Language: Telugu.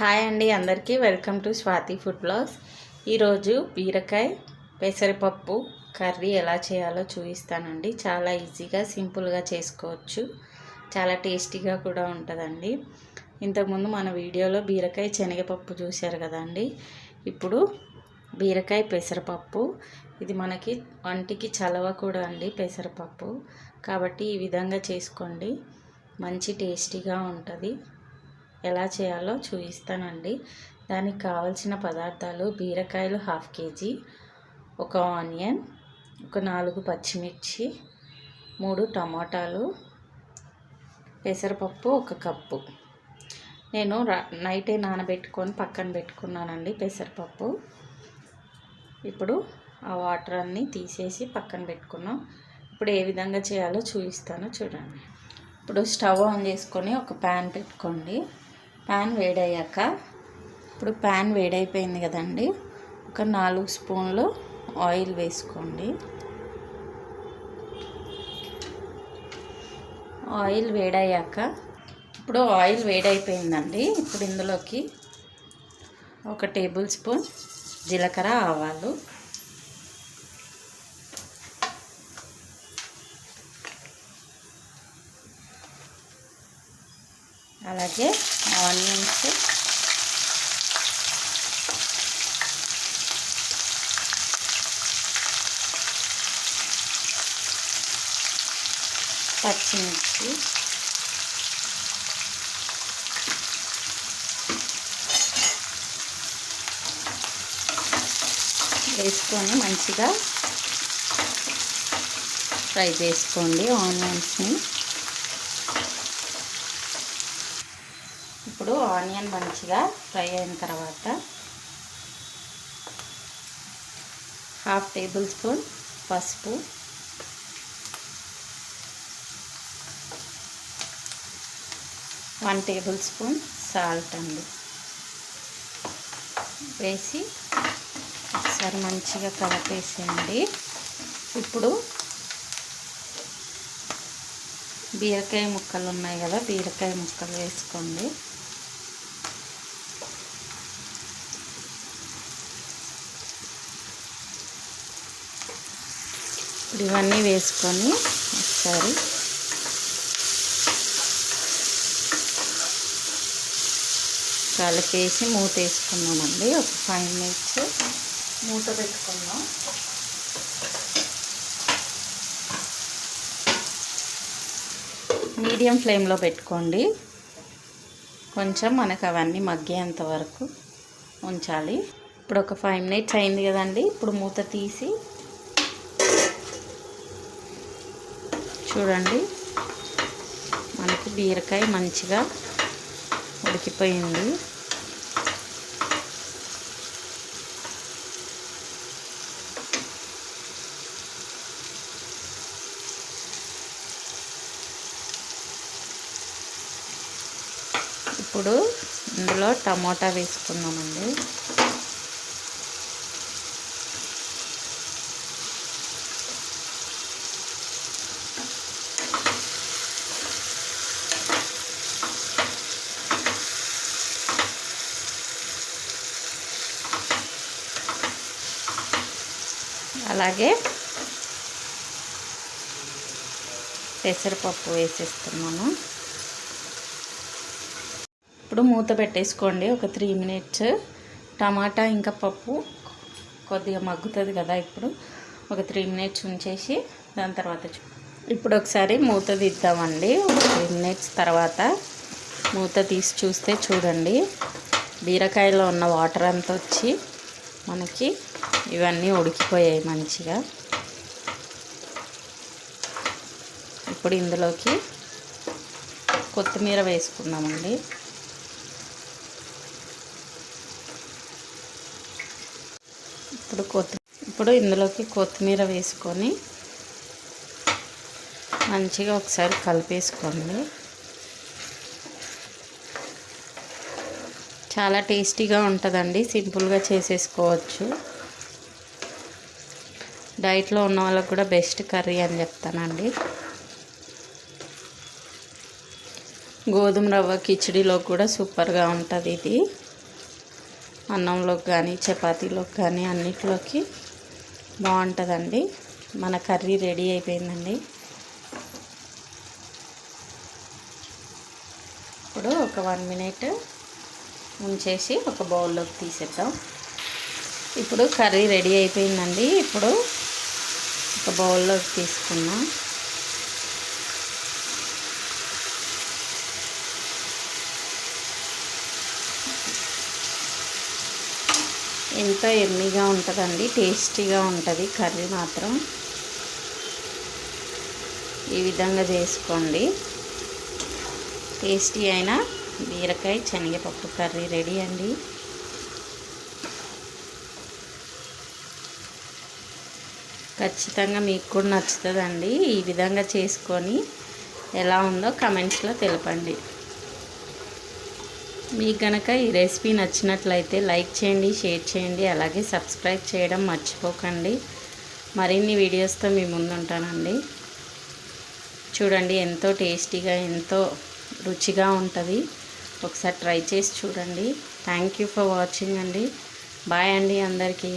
హాయ్ అండి అందరికీ welcome to Swathi food blogs. ఈరోజు బీరకాయ పెసరపప్పు కర్రీ ఎలా చేయాలో చూపిస్తానండి. చాలా ఈజీగా సింపుల్గా చేసుకోవచ్చు, చాలా టేస్టీగా కూడా ఉంటుందండి. ఇంతకుముందు మన వీడియోలో బీరకాయ శనగపప్పు చూశారు కదండి. ఇప్పుడు బీరకాయ పెసరపప్పు, ఇది మనకి వంటికి చలవ కూడా అండి పెసరపప్పు, కాబట్టి ఈ విధంగా చేసుకోండి, మంచి టేస్టీగా ఉంటుంది. ఎలా చేయాలో చూపిస్తానండి. దానికి కావాల్సిన పదార్థాలు: బీరకాయలు 1/2 kg, ఒక ఆనియన్, ఒక 4 పచ్చిమిర్చి, 3 టమాటాలు, పెసరపప్పు 1 కప్పు. నేను నైటే నానబెట్టుకొని పక్కన పెట్టుకున్నానండి పెసరపప్పు. ఇప్పుడు ఆ వాటర్ అన్నీ తీసేసి పక్కన పెట్టుకున్నాం. ఇప్పుడు ఏ విధంగా చేయాలో చూపిస్తాను చూడండి. ఇప్పుడు స్టవ్ ఆన్ చేసుకొని ఒక ప్యాన్ పెట్టుకోండి. ప్యాన్ వేడయ్యాక, ఇప్పుడు ప్యాన్ వేడైపోయింది కదండి, ఒక 4 స్పూన్లు ఆయిల్ వేసుకోండి. ఆయిల్ వేడయ్యాక, ఇప్పుడు ఆయిల్ వేడైపోయిందండి. ఇప్పుడు ఇందులోకి 1 టేబుల్ స్పూన్ జీలకర్ర, ఆవాలు, అలాగే ఆనియన్స్, పచ్చిమిర్చి, వేసుకొని మంచిగా ఫ్రై చేసుకోండి ఆనియన్స్ని. ఇప్పుడు ఆనియన్ మంచిగా ఫ్రై అయిన తర్వాత 1/2 టేబుల్ స్పూన్ పసుపు, 1 టేబుల్ స్పూన్ సాల్ట్ అండి వేసి ఒకసారి మంచిగా కలిపేసేయండి. ఇప్పుడు బీరకాయ ముక్కలు ఉన్నాయి కదా, బీరకాయ ముక్కలు వేసుకోండి. ఇప్పుడు ఇవన్నీ వేసుకొని ఒకసారి కలిపేసి మూత వేసుకున్నామండి. ఒక 5 మినిట్స్ మూత పెట్టుకున్నాం. మీడియం ఫ్లేమ్లో పెట్టుకోండి. కొంచెం మనకు అవన్నీ మగ్గేంత వరకు ఉంచాలి. ఇప్పుడు ఒక 5 మినిట్స్ అయింది కదండి. ఇప్పుడు మూత తీసి చూడండి, మనకి బీరకాయ మంచిగా ఉడికిపోయింది. ఇప్పుడు ఇందులో టమాటా వేసుకున్నామండి. అలాగే పెసరపప్పు వేసేస్తున్నాను. ఇప్పుడు మూత పెట్టేసుకోండి ఒక 3 మినిట్స్. టమాటా ఇంకా పప్పు కొద్దిగా మగ్గుతుంది కదా. ఇప్పుడు ఒక 3 మినిట్స్ ఉంచేసి దాని తర్వాత ఇప్పుడు ఒకసారి మూత తీద్దామండి. ఒక 3 మినిట్స్ తర్వాత మూత తీసి చూస్తే చూడండి, బీరకాయలో ఉన్న వాటర్ అంతా వచ్చి మనకి ఇవన్నీ ఉడికిపోయాయి మంచిగా. ఇప్పుడు ఇందులోకి కొత్తిమీర వేసుకుందామండి. ఇప్పుడు ఇందులోకి కొత్తిమీర వేసుకొని మంచిగా ఒకసారి కలిపేసుకోండి. చాలా టేస్టీగా ఉంటుందండి, సింపుల్గా చేసేసుకోవచ్చు. డైట్లో ఉన్న వాళ్ళకు కూడా బెస్ట్ కర్రీ అని చెప్తానండి. గోధుమ రవ్వ కిచిడిలో కూడా సూపర్గా ఉంటుంది ఇది. అన్నంలోకి కానీ చపాతీలోకి కానీ అన్నిట్లోకి బాగుంటుందండి. మన కర్రీ రెడీ అయిపోయిందండి. ఇప్పుడు ఒక 1 మినిట్ ఉంచేసి ఒక బౌల్లోకి తీసేద్దాం. ఇప్పుడు కర్రీ రెడీ అయిపోయిందండి. ఇప్పుడు ఒక బౌల్లోకి తీసుకున్నాం. ఎంతో ఎమ్మీగా ఉంటుందండి, టేస్టీగా ఉంటుంది కర్రీ మాత్రం. ఈ విధంగా చేసుకోండి. టేస్టీ అయిన బీరకాయ శనగపప్పు కర్రీ రెడీ అండి. ఖచ్చితంగా మీకు కూడా నచ్చుతుందండి. ఈ విధంగా చేసుకొని ఎలా ఉందో కమెంట్స్లో తెలపండి. మీకు కనుక ఈ రెసిపీ నచ్చినట్లయితే లైక్ చేయండి, షేర్ చేయండి, అలాగే సబ్స్క్రైబ్ చేయడం మర్చిపోకండి. మరిన్ని వీడియోస్తో మీ ముందు ఉంటానండి. చూడండి, ఎంతో టేస్టీగా ఎంతో రుచిగా ఉంటుంది. ఒకసారి ట్రై చేసి చూడండి. థ్యాంక్ యూ ఫర్ వాచింగ్ అండి. బాయ్ అండి అందరికీ.